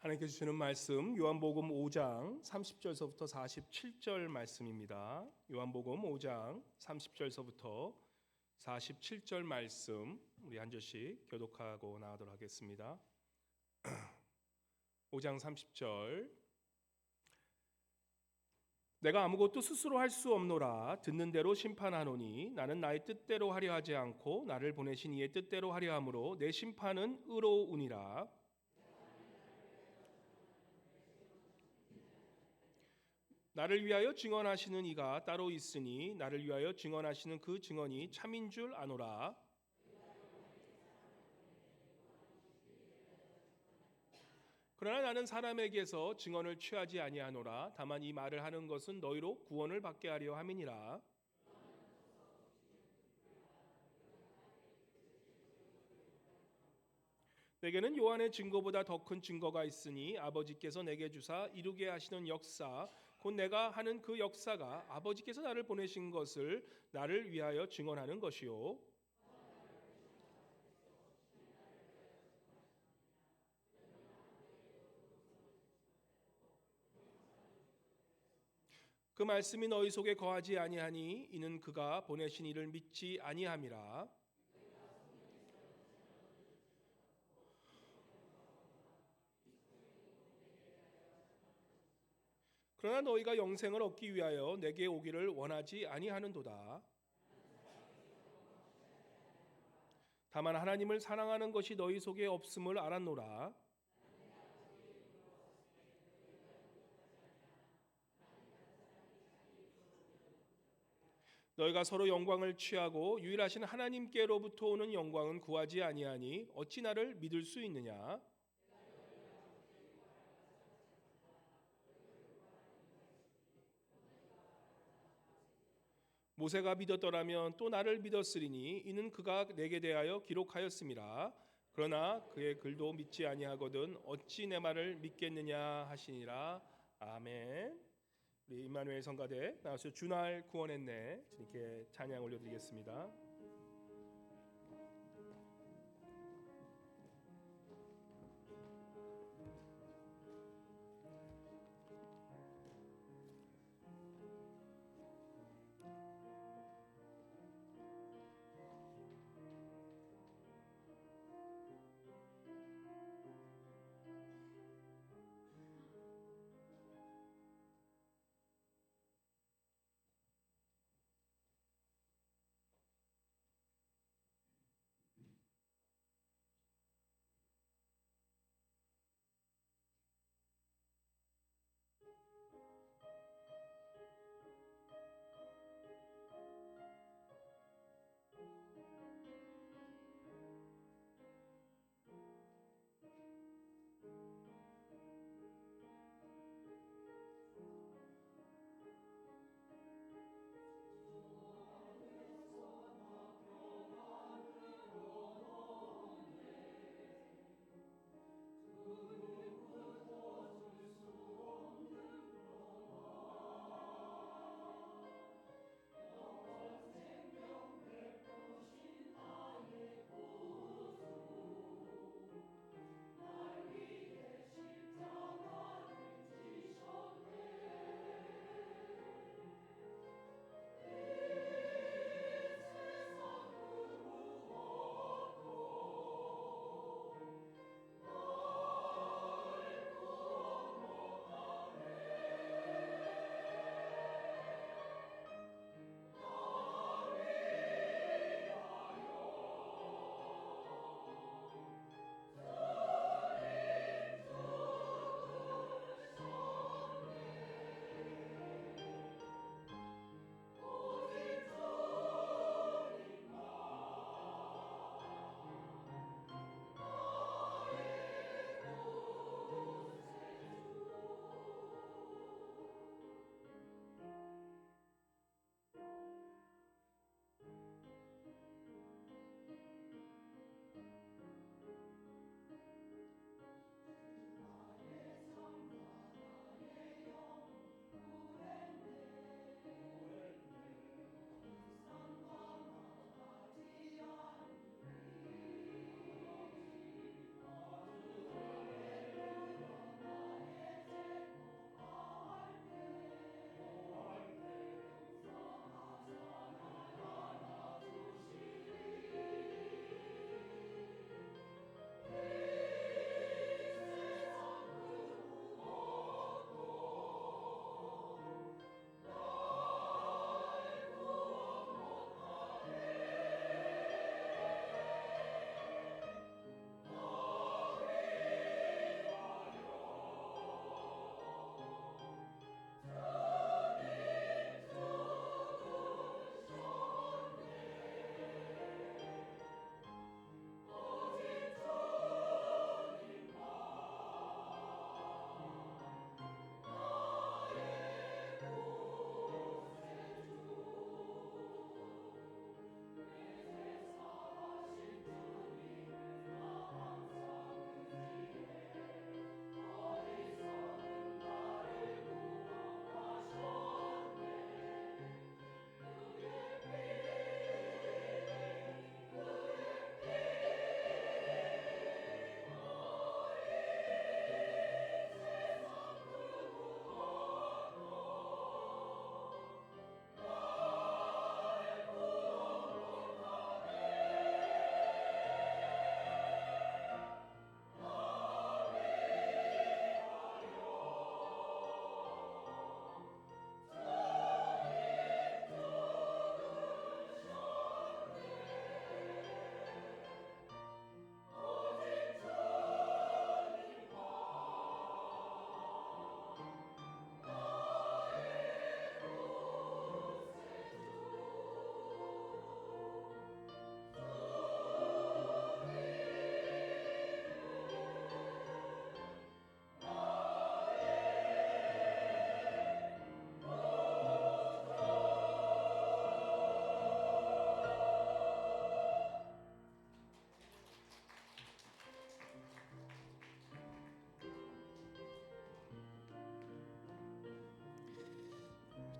하나님께서 주시는 말씀 요한복음 5장 30절서부터 47절 말씀입니다. 요한복음 5장 30절서부터 47절 말씀 우리 한 절씩 교독하고 나가도록 하겠습니다. 5장 30절 내가 아무것도 스스로 할 수 없노라. 듣는 대로 심판하노니 나는 나의 뜻대로 하려 하지 않고 나를 보내신 이의 뜻대로 하려 함으로 내 심판은 의로우니라. 나를 위하여 증언하시는 이가 따로 있으니 나를 위하여 증언하시는 그 증언이 참인 줄 아노라. 그러나 나는 사람에게서 증언을 취하지 아니하노라. 다만 이 말을 하는 것은 너희로 구원을 받게 하려 함이니라. 내게는 요한의 증거보다 더 큰 증거가 있으니 아버지께서 내게 주사 이루게 하시는 역사 곧 내가 하는 그 역사가 아버지께서 나를 보내신 것을 나를 위하여 증언하는 것이요 그 말씀이 너희 속에 거하지 아니하니 이는 그가 보내신 이를 믿지 아니함이라. 그러나 너희가 영생을 얻기 위하여 내게 오기를 원하지 아니하는도다. 다만 하나님을 사랑하는 것이 너희 속에 없음을 알았노라. 너희가 서로 영광을 취하고 유일하신 하나님께로부터 오는 영광은 구하지 아니하니 어찌 나를 믿을 수 있느냐? 모세가 믿었더라면 또 나를 믿었으리니 이는 그가 내게 대하여 기록하였음이라. 그러나 그의 글도 믿지 아니하거든 어찌 내 말을 믿겠느냐 하시니라. 아멘. 우리 임마누엘 성가대 나와서 주날 구원했네 주님께 찬양 올려드리겠습니다.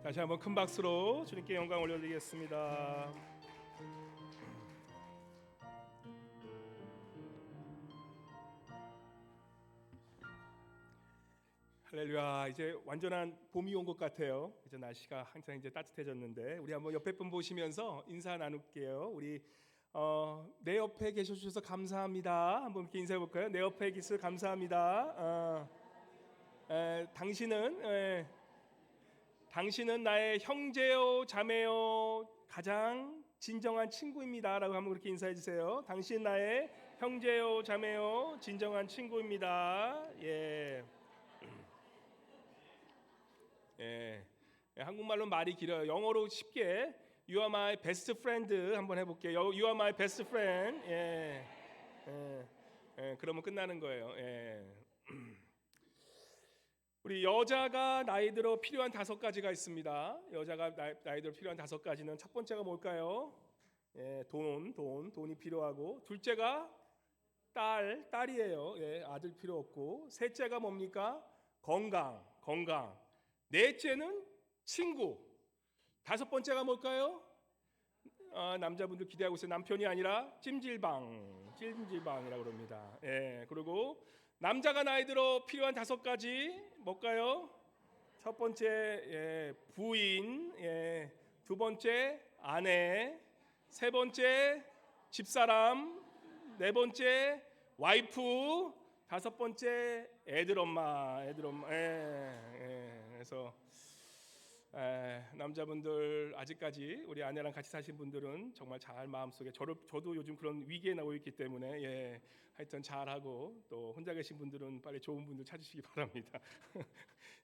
다시 한번 큰 박수로 주님께 영광 올려드리겠습니다. 할렐루야. 이제 완전한 봄이 온 것 같아요. 이제 날씨가 항상 이제 따뜻해졌는데 우리 한번 옆에 분 보시면서 인사 나눌게요. 우리 내 옆에 계셔주셔서 감사합니다. 한번 이렇게 인사해 볼까요? 내 옆에 계셔서 감사합니다. 당신은 나의 형제요 자매요 가장 진정한 친구입니다라고 한번 그렇게 인사해 주세요. 당신 나의 형제요 자매요 진정한 친구입니다. 한국말로 말이 길어요. 영어로 쉽게 You are my best friend 한번 해볼게요. You are my best friend. 그러면 끝나는 거예요. 우리 여자가 나이 들어 필요한 5가지가 있습니다. 여자가 나이 들어 필요한 5가지는 첫 번째가 뭘까요? 돈이 필요하고, 둘째가 딸이에요. 아들 필요 없고, 셋째가 뭡니까? 건강. 넷째는 친구. 5번째가 뭘까요? 남자분들 기대하고 있어요. 남편이 아니라 찜질방이라고 그럽니다. 그리고 남자가 나이 들어 필요한 5가지 뭘까요? 첫 번째 부인, 두 번째 아내, 세 번째 집사람, 네 번째 와이프, 5번째 애들 엄마. 그래서 남자분들 아직까지 우리 아내랑 같이 사신 분들은 정말 잘 마음속에 저도 요즘 그런 위기에 놓여 있기 때문에 하여튼 잘하고, 또 혼자 계신 분들은 빨리 좋은 분들 찾으시기 바랍니다.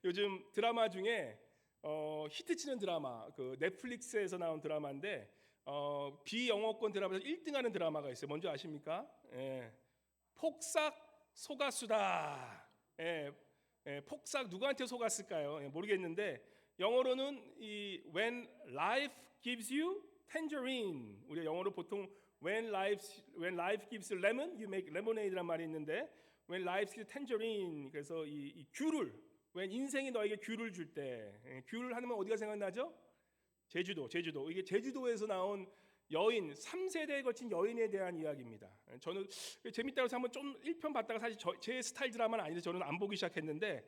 요즘 드라마 중에 히트치는 드라마, 그 넷플릭스에서 나온 드라마인데 비영어권 드라마에서 1등하는 드라마가 있어요. 뭔지 아십니까? 폭삭 속았수다. 폭삭 누구한테 속았을까요? 모르겠는데 영어로는 이 When Life Gives You Tangerine. 우리 영어로 보통 When life gives lemon, you make lemonade란 말이 있는데 When life gives tangerine. 그래서 이 귤을, when 인생이 너에게 귤을 줄 때, 귤을 하면 어디가 생각나죠? 제주도. 이게 제주도에서 나온 여인, 3세대에 걸친 여인에 대한 이야기입니다. 저는 재밌다고 해서 한번 좀 1편 봤다가 사실 제 스타일 드라마는 아닌데 저는 안 보기 시작했는데,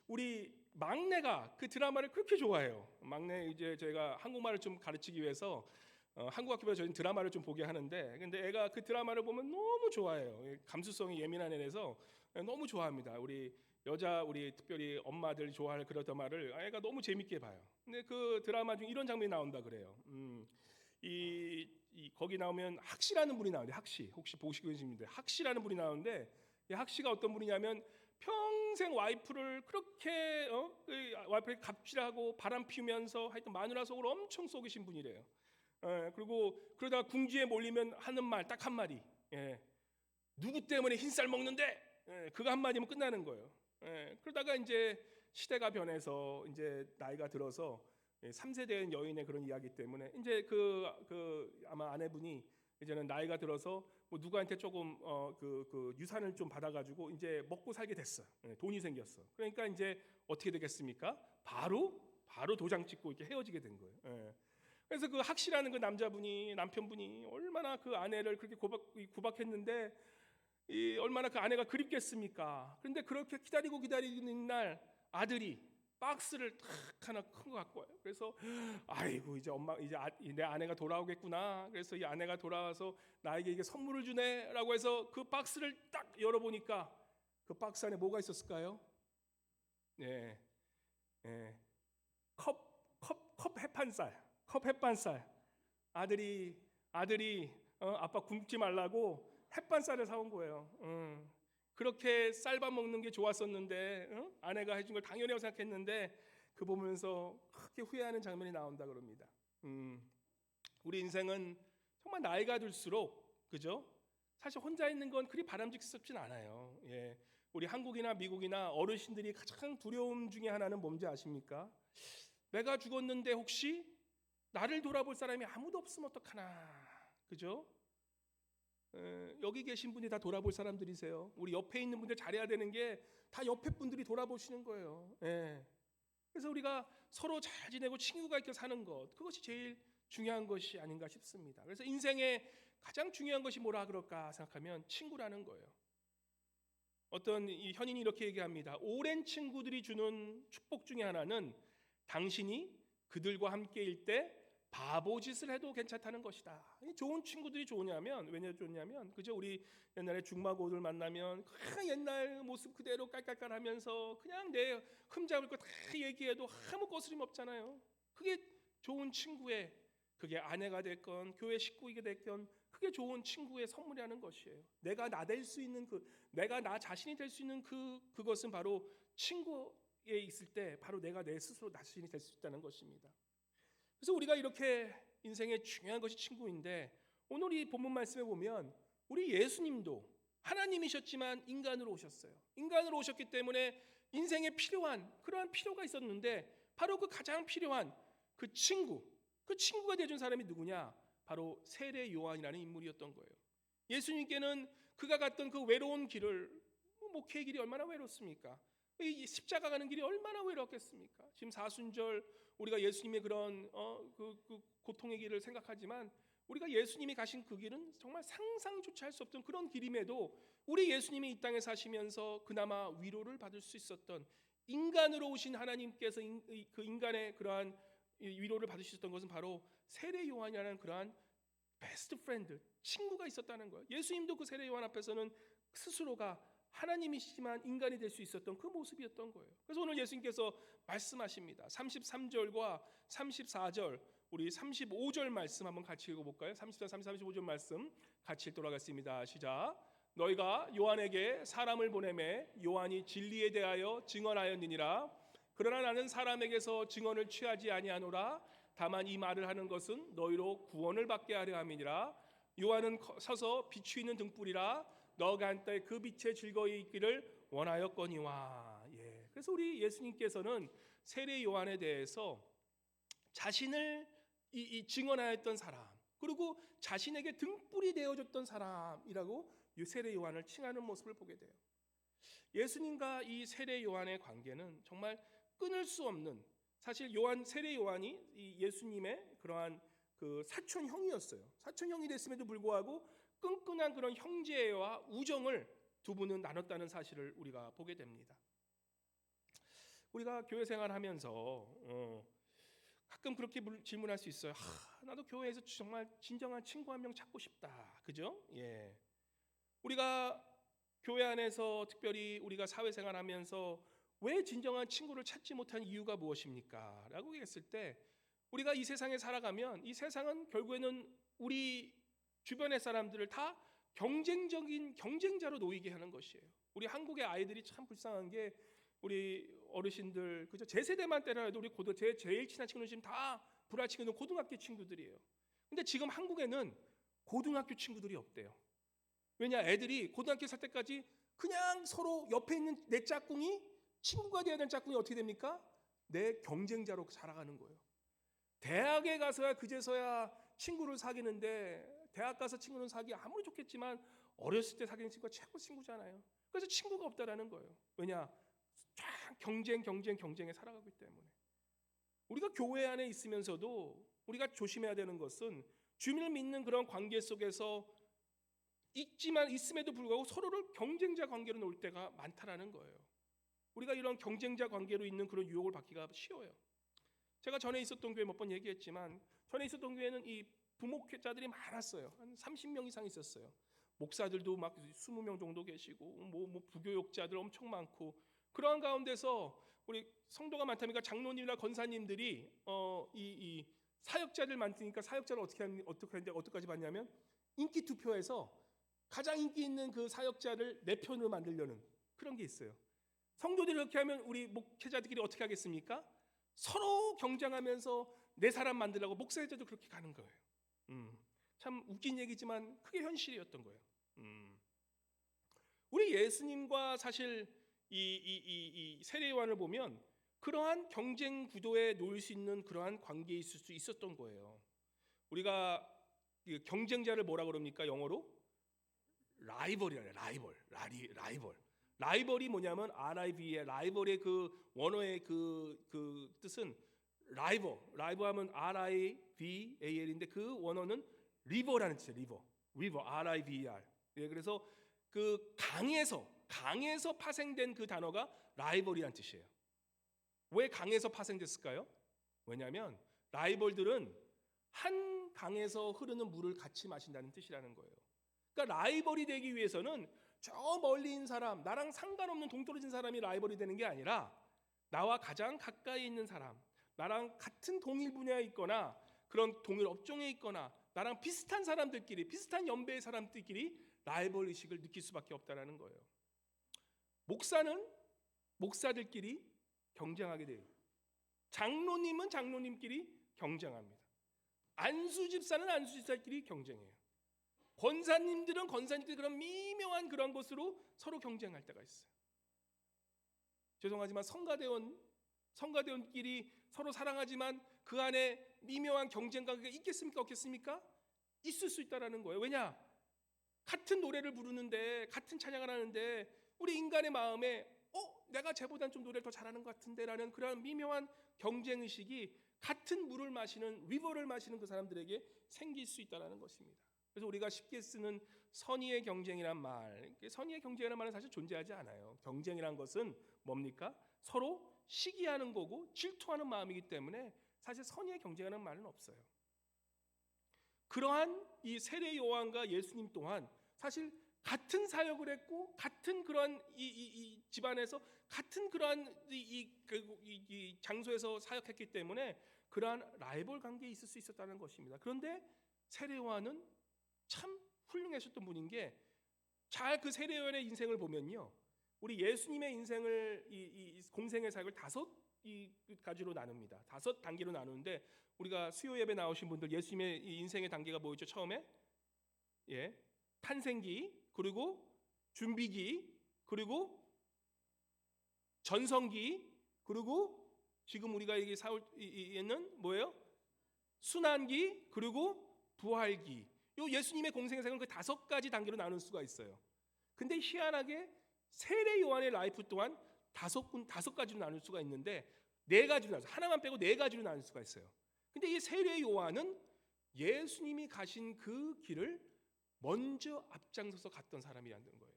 우리 막내가 그 드라마를 그렇게 좋아해요. 막내 이제 제가 한국말을 좀 가르치기 위해서 한국 학교에서 저희는 드라마를 좀 보게 하는데, 근데 애가 그 드라마를 보면 너무 좋아해요. 감수성이 예민한 애라서 너무 좋아합니다. 우리 특별히 엄마들 좋아할 그런 드라마를 애가 너무 재밌게 봐요. 근데 그 드라마 중 이런 장면이 나온다 그래요. 거기 나오면 학씨라는 분이 나오는데, 혹시 보시고 계십니까? 학씨라는 분이 나오는데, 이 학씨가 어떤 분이냐면 평생 와이프를 그렇게 와이프를 갑질하고 바람 피우면서 하여튼 마누라 속을 엄청 속이신 분이래요. 그리고 그러다가 궁지에 몰리면 하는 말 딱 한마디. 누구 때문에 흰쌀 먹는데? 그거 한마디면 끝나는 거예요. 그러다가 이제 시대가 변해서 이제 나이가 들어서 3세대인 여인의 그런 이야기 때문에 이제 아마 아내분이 이제는 나이가 들어서 뭐 누구한테 조금 그 유산을 좀 받아가지고 이제 먹고 살게 됐어. 돈이 생겼어. 그러니까 이제 어떻게 되겠습니까? 바로 도장 찍고 이렇게 헤어지게 된 거예요. 그래서 그 학시라는 그 남편분이 얼마나 그 아내를 그렇게 구박했는데 얼마나 그 아내가 그립겠습니까? 그런데 그렇게 기다리는 날 아들이 박스를 탁 하나 큰 거 갖고 와요. 그래서 아이고 이제 내 아내가 돌아오겠구나. 그래서 이 아내가 돌아와서 나에게 이게 선물을 주네라고 해서 그 박스를 딱 열어보니까 그 박스 안에 뭐가 있었을까요? 컵 햇반쌀. 아들이 아빠 굶지 말라고 햇반쌀을 사온 거예요. 그렇게 쌀밥 먹는 게 좋았었는데 아내가 해준 걸 당연하다고 생각했는데 그 보면서 크게 후회하는 장면이 나온다 그럽니다. 우리 인생은 정말 나이가 들수록, 그죠? 사실 혼자 있는 건 그리 바람직스럽진 않아요. 우리 한국이나 미국이나 어르신들이 가장 두려움 중에 하나는 뭔지 아십니까? 내가 죽었는데 혹시 나를 돌아볼 사람이 아무도 없으면 어떡하나, 그죠? 여기 계신 분이 다 돌아볼 사람들이세요. 우리 옆에 있는 분들 잘해야 되는 게 다 옆에 분들이 돌아보시는 거예요. 그래서 우리가 서로 잘 지내고 친구가 있게 사는 것, 그것이 제일 중요한 것이 아닌가 싶습니다. 그래서 인생에 가장 중요한 것이 뭐라 그럴까 생각하면 친구라는 거예요. 어떤 이 현인이 이렇게 얘기합니다. 오랜 친구들이 주는 축복 중에 하나는 당신이 그들과 함께일 때 바보짓을 해도 괜찮다는 것이다. 좋은 친구들이 좋으냐면, 왜냐 좋냐면, 그죠? 우리 옛날에 중마고들 만나면 그냥 옛날 모습 그대로 깔깔깔하면서 그냥 내 흠잡을 거 다 얘기해도 아무 거스림 없잖아요. 그게 좋은 친구의, 그게 아내가 됐건 교회 식구이게 됐건 그게 좋은 친구의 선물이라는 것이에요. 내가 나 될 수 있는 내가 나 자신이 될 수 있는 그것은 바로 친구에 있을 때 바로 내가 내 스스로 자신이 될 수 있다는 것입니다. 그래서 우리가 이렇게 인생에 중요한 것이 친구인데, 오늘 이 본문 말씀에 보면 우리 예수님도 하나님이셨지만 인간으로 오셨어요. 인간으로 오셨기 때문에 인생에 필요한 그러한 필요가 있었는데, 바로 그 가장 필요한 그 친구가 되어준 사람이 누구냐? 바로 세례 요한이라는 인물이었던 거예요. 예수님께는 그가 갔던 그 외로운 길을, 목회의 길이 얼마나 외롭습니까? 이 십자가 가는 길이 얼마나 외롭겠습니까? 지금 사순절 우리가 예수님의 그런 그 고통의 길을 생각하지만, 우리가 예수님이 가신 그 길은 정말 상상조차 할 수 없던 그런 길임에도 우리 예수님이 이 땅에 사시면서 그나마 위로를 받을 수 있었던, 인간으로 오신 하나님께서 그 인간의 그러한 위로를 받으셨던 것은 바로 세례 요한이라는 그러한 베스트 프렌드, 친구가 있었다는 거예요. 예수님도 그 세례 요한 앞에서는 스스로가 하나님이시지만 인간이 될 수 있었던 그 모습이었던 거예요. 그래서 오늘 예수님께서 말씀하십니다. 33절과 34절, 우리 35절 말씀 한번 같이 읽어볼까요? 34, 35절 말씀 같이 읽도록 하겠습니다. 시작. 너희가 요한에게 사람을 보내매 요한이 진리에 대하여 증언하였느니라. 그러나 나는 사람에게서 증언을 취하지 아니하노라. 다만 이 말을 하는 것은 너희로 구원을 받게 하려 함이니라. 요한은 서서 비추이는 등불이라. 너가 한때 그 빛에 즐거이 있기를 원하였거니와. 예. 그래서 우리 예수님께서는 세례 요한에 대해서 자신을 증언하였던 사람, 그리고 자신에게 등불이 되어줬던 사람이라고 이 세례 요한을 칭하는 모습을 보게 돼요. 예수님과 이 세례 요한의 관계는 정말 끊을 수 없는, 사실 세례 요한이 이 예수님의 그러한 그 사촌 형이었어요. 사촌 형이 됐음에도 불구하고 끈끈한 그런 형제와 우정을 두 분은 나눴다는 사실을 우리가 보게 됩니다. 우리가 교회 생활하면서 가끔 그렇게 질문할 수 있어요. 나도 교회에서 정말 진정한 친구 한 명 찾고 싶다. 그죠? 예. 우리가 교회 안에서 특별히 우리가 사회생활하면서 왜 진정한 친구를 찾지 못한 이유가 무엇입니까? 라고 했을 때, 우리가 이 세상에 살아가면 이 세상은 결국에는 우리 주변의 사람들을 다 경쟁적인 경쟁자로 놓이게 하는 것이에요. 우리 한국의 아이들이 참 불쌍한 게, 우리 어르신들 그죠? 제 세대만 때라도 우리 제일 친한 친구는 지금 다 불알치기는 고등학교 친구들이에요. 근데 지금 한국에는 고등학교 친구들이 없대요. 왜냐? 애들이 고등학교 살 때까지 그냥 서로 옆에 있는 내 짝꿍이 친구가 되어야 되는 짝꿍이 어떻게 됩니까? 내 경쟁자로 자라가는 거예요. 대학에 가서야 그제서야 친구를 사귀는데, 대학 가서 친구는 사귀기 아무리 좋겠지만 어렸을 때 사귀는 친구가 최고 친구잖아요. 그래서 친구가 없다라는 거예요. 왜냐? 쫙 경쟁에 살아가기 때문에. 우리가 교회 안에 있으면서도 우리가 조심해야 되는 것은, 주님을 믿는 그런 관계 속에서 있음에도 불구하고 서로를 경쟁자 관계로 놓을 때가 많다라는 거예요. 우리가 이런 경쟁자 관계로 있는 그런 유혹을 받기가 쉬워요. 제가 전에 있었던 교회 몇 번 얘기했지만, 전에 있었던 교회는 이 부목회자들이 많았어요. 한 30명 이상 있었어요. 목사들도 막 20명 정도 계시고, 뭐 부교육자들 엄청 많고, 그러한 가운데서 우리 성도가 많다니까 장로님이나 권사님들이 이 사역자들 많으니까 사역자를 어떻게까지 받냐면, 인기 투표에서 가장 인기 있는 그 사역자를 내 편으로 만들려는 그런 게 있어요. 성도들이 그렇게 하면 우리 목회자들끼리 어떻게 하겠습니까? 서로 경쟁하면서 내 사람 만들려고 목사들도 그렇게 가는 거예요. 참 웃긴 얘기지만 그게 현실이었던 거예요. 우리 예수님과 사실 이 세례 요한을 보면 그러한 경쟁 구도에 놓일 수 있는 그러한 관계에 있을 수 있었던 거예요. 우리가 경쟁자를 뭐라 그럽니까? 영어로 라이벌이라요. 라이벌. 라이벌이 뭐냐면 RIV의 라이벌의 그 원어의 그 뜻은 라이버하면 RIVAL인데 그 원어는 리버라는 뜻이에요. 리버 RIVER. 예, 그래서 그 강에서 파생된 그 단어가 라이벌이라는 뜻이에요. 왜 강에서 파생됐을까요? 왜냐하면 라이벌들은 한 강에서 흐르는 물을 같이 마신다는 뜻이라는 거예요. 그러니까 라이벌이 되기 위해서는 저 멀리 있는 사람, 나랑 상관없는 동떨어진 사람이 라이벌이 되는 게 아니라 나와 가장 가까이 있는 사람, 나랑 같은 동일 분야에 있거나 그런 동일 업종에 있거나 나랑 비슷한 사람들끼리, 비슷한 연배의 사람들끼리 라이벌 의식을 느낄 수밖에 없다는 거예요. 목사는 목사들끼리 경쟁하게 돼요. 장로님은 장로님끼리 경쟁합니다. 안수 집사는 안수 집사끼리 경쟁해요. 권사님들은 권사님들 그런 미묘한 그런 것으로 서로 경쟁할 때가 있어요. 죄송하지만 성가대원끼리 서로 사랑하지만 그 안에 미묘한 경쟁 관계가 있겠습니까? 없겠습니까? 있을 수 있다라는 거예요. 왜냐? 같은 노래를 부르는데 같은 찬양을 하는데 우리 인간의 마음에 내가 쟤보단 좀 노래를 더 잘하는 것 같은데라는 그런 미묘한 경쟁 의식이 같은 물을 마시는 리버를 마시는 그 사람들에게 생길 수 있다라는 것입니다. 그래서 우리가 쉽게 쓰는 선의의 경쟁이란 말, 선의의 경쟁이라는 말은 사실 존재하지 않아요. 경쟁이란 것은 뭡니까? 서로 시기하는 거고 질투하는 마음이기 때문에 사실 선의의 경쟁이라는 말은 없어요. 그러한 이 세례 요한과 예수님 또한 사실 같은 사역을 했고 같은 그러한 이 집안에서 같은 그러한 이 장소에서 사역했기 때문에 그러한 라이벌 관계에 있을 수 있었다는 것입니다. 그런데 세례 요한은 참 훌륭하셨던 분인 게 잘 그 세례 요한의 인생을 보면요, 우리 예수님의 인생을 이 공생의 사역을 5가지로 나눕니다. 5단계로 나누는데 우리가 수요 예배 나오신 분들 예수님의 이 인생의 단계가 뭐였죠? 처음에 탄생기, 그리고 준비기, 그리고 전성기, 그리고 지금 우리가 여기 있는 뭐예요? 순환기, 그리고 부활기. 요 예수님의 공생의 사역은 그 5가지 단계로 나눌 수가 있어요. 근데 희한하게 세례 요한의 라이프 또한 5가지로 나눌 수가 있는데 4가지로 나눠서 하나만 빼고 4가지로 나눌 수가 있어요. 근데 이 세례 요한은 예수님이 가신 그 길을 먼저 앞장서서 갔던 사람이라는 거예요.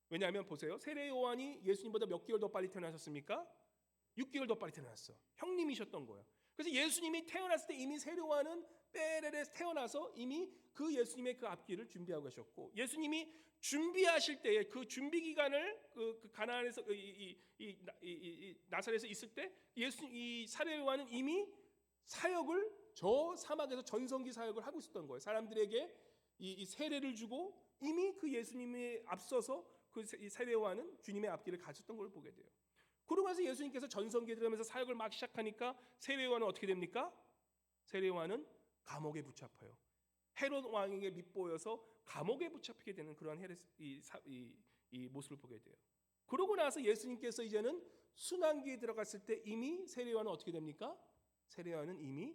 왜냐하면 보세요. 세례 요한이 예수님보다 몇 개월 더 빨리 태어나셨습니까? 6개월 더 빨리 태어났어. 형님이셨던 거예요. 그래서 예수님이 태어났을 때 이미 세례 요한은 빼레레 태어나서 이미 그 예수님의 그 앞길을 준비하고 계셨고, 예수님이 준비하실 때에 그 준비 기간을 그 가나안에서 나사렛에서 있을 때 이 세례 요한은 이미 사역을 저 사막에서 전성기 사역을 하고 있었던 거예요. 사람들에게 이 세례를 주고 이미 그 예수님에 앞서서 그 세례 요한은 주님의 앞길을 가셨던 걸 보게 돼요. 그러고 나서 예수님께서 전성기에 들어가면서 사역을 막 시작하니까 세례 요한은 어떻게 됩니까? 세례 요한은 감옥에 붙잡혀요. 헤롯 왕에게 밉보여서 감옥에 붙잡히게 되는 그러한 이 모습을 보게 돼요. 그러고 나서 예수님께서 이제는 순환기에 들어갔을 때 이미 세례 요한은 어떻게 됩니까? 세례 요한은 이미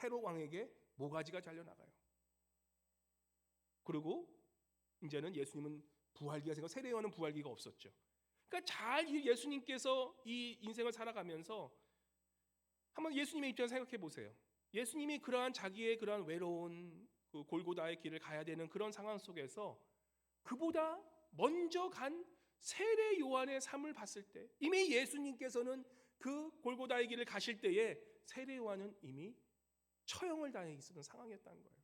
헤롯 왕에게 모가지가 잘려나가요. 그리고 이제는 예수님은 부활기가 생겨, 세례 요한은 부활기가 없었죠. 그러니까 잘 예수님께서 이 인생을 살아가면서 한번 예수님의 입장에서 생각해 보세요. 예수님이 그러한 자기의 그러한 외로운 그 골고다의 길을 가야 되는 그런 상황 속에서 그보다 먼저 간 세례 요한의 삶을 봤을 때 이미 예수님께서는 그 골고다의 길을 가실 때에 세례 요한은 이미 처형을 당해 있었던 상황이었다는 거예요.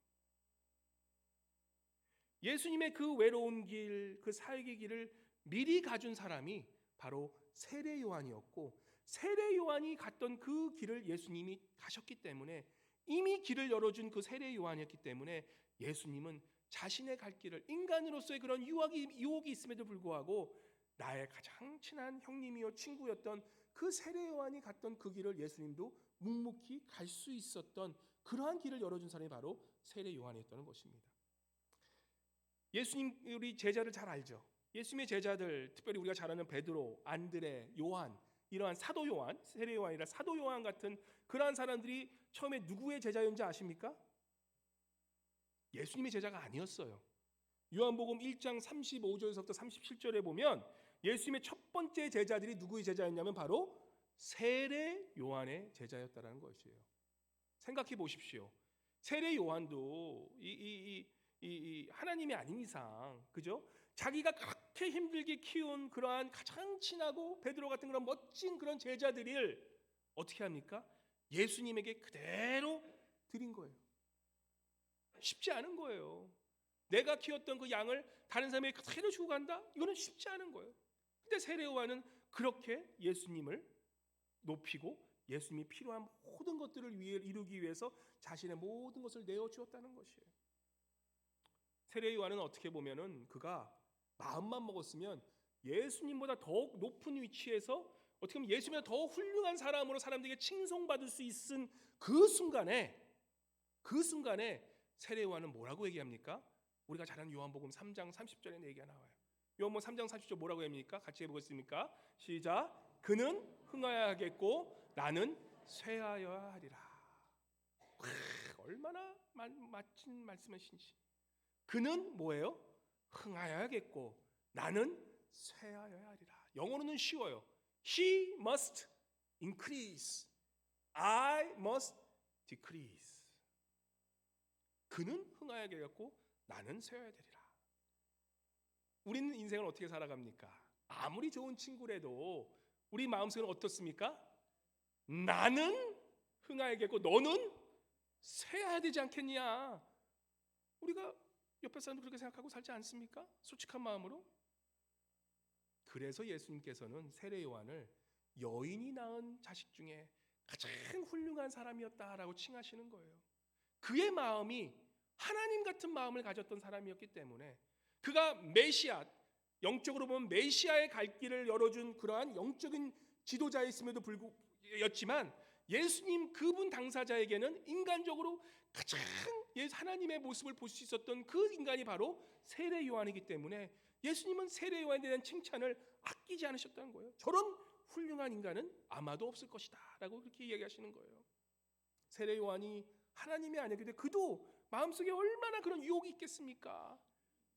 예수님의 그 외로운 길, 그 사역의 길을 미리 가준 사람이 바로 세례 요한이었고, 세례 요한이 갔던 그 길을 예수님이 가셨기 때문에 이미 길을 열어준 그 세례 요한이었기 때문에 예수님은 자신의 갈 길을, 인간으로서의 그런 유혹이 있음에도 불구하고 나의 가장 친한 형님이요 친구였던 그 세례 요한이 갔던 그 길을 예수님도 묵묵히 갈 수 있었던 그러한 길을 열어준 사람이 바로 세례 요한이었다는 것입니다. 예수님 우리 제자를 잘 알죠. 예수님의 제자들, 특별히 우리가 잘 아는 베드로, 안드레, 요한, 이러한 사도 요한, 세례 요한이라 사도 요한 같은 그러한 사람들이 처음에 누구의 제자였는지 아십니까? 예수님의 제자가 아니었어요. 요한복음 1장 35절에서부터 37절에 보면 예수님의 첫 번째 제자들이 누구의 제자였냐면 바로 세례 요한의 제자였다라는 것이에요. 생각해 보십시오. 세례 요한도 이 하나님이 아닌 이상, 그죠? 자기가 그렇게 힘들게 키운 그러한 가장 친하고 베드로 같은 그런 멋진 그런 제자들을 어떻게 합니까? 예수님에게 그대로 드린 거예요. 쉽지 않은 거예요. 내가 키웠던 그 양을 다른 사람에게 그대로 주고 간다? 이거는 쉽지 않은 거예요. 근데 세례 요한은 그렇게 예수님을 높이고 예수님이 필요한 모든 것들을 이루기 위해서 자신의 모든 것을 내어주었다는 것이에요. 세례 요한은 어떻게 보면은 그가 마음만 먹었으면 예수님보다 더 높은 위치에서 어떻게 보면 예수님보다 더 훌륭한 사람으로 사람들에게 칭송받을 수 있은 그 순간에 세례 요한은 뭐라고 얘기합니까? 우리가 잘 아는 요한복음 3장 30절에 얘기가 나와요. 요한복음 3장 30절 뭐라고 합니까? 같이 해보겠습니까? 시작. 그는 흥하여야 하겠고 나는 쇠하여야 하리라. 얼마나 멋진 말씀이신지. 그는 뭐예요? 흥하여야겠고 나는 쇠하여야 하리라. 영어로는 쉬워요. He must increase. I must decrease. 그는 흥하여야겠고 나는 쇠하여야 되리라. 우리는 인생을 어떻게 살아갑니까? 아무리 좋은 친구라도 우리 마음속에는 어떻습니까? 나는 흥하여야겠고 너는 쇠해야 되지 않겠냐? 우리가 옆에 사람도 그렇게 생각하고 살지 않습니까? 솔직한 마음으로. 그래서 예수님께서는 세례 요한을 여인이 낳은 자식 중에 가장 훌륭한 사람이었다라고 칭하시는 거예요. 그의 마음이 하나님 같은 마음을 가졌던 사람이었기 때문에 그가 메시아, 영적으로 보면 메시아의 갈 길을 열어준 그러한 영적인 지도자였음에도 불구였지만 예수님 그분 당사자에게는 인간적으로 가장 하나님의 모습을 볼 수 있었던 그 인간이 바로 세례 요한이기 때문에 예수님은 세례 요한에 대한 칭찬을 아끼지 않으셨다는 거예요. 저런 훌륭한 인간은 아마도 없을 것이다 라고 그렇게 이야기하시는 거예요. 세례 요한이 하나님이 아니었기 그도 마음속에 얼마나 그런 유혹이 있겠습니까?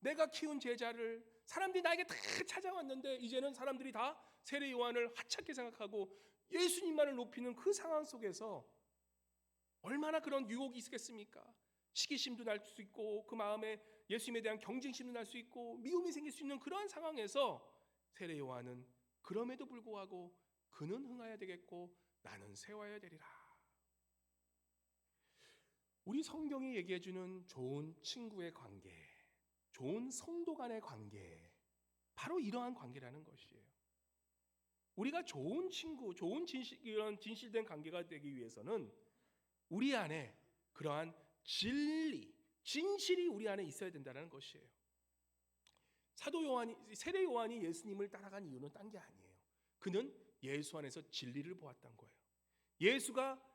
내가 키운 제자를 사람들이 나에게 다 찾아왔는데 이제는 사람들이 다 세례 요한을 하찮게 생각하고 예수님만을 높이는 그 상황 속에서 얼마나 그런 유혹이 있겠습니까? 시기심도 날 수 있고 그 마음에 예수님에 대한 경쟁심도 날 수 있고 미움이 생길 수 있는 그러한 상황에서 세례 요한은 그럼에도 불구하고 그는 흥하여야 되겠고 나는 쇠하여야 되리라. 우리 성경이 얘기해주는 좋은 친구의 관계, 좋은 성도 간의 관계, 바로 이러한 관계라는 것이에요. 우리가 좋은 친구, 좋은 이런 진실된 관계가 되기 위해서는 우리 안에 그러한 진리, 진실이 우리 안에 있어야 된다는 것이에요. 세례 요한이 예수님을 따라간 이유는 딴 게 아니에요. 그는 예수 안에서 진리를 보았던 거예요. 예수가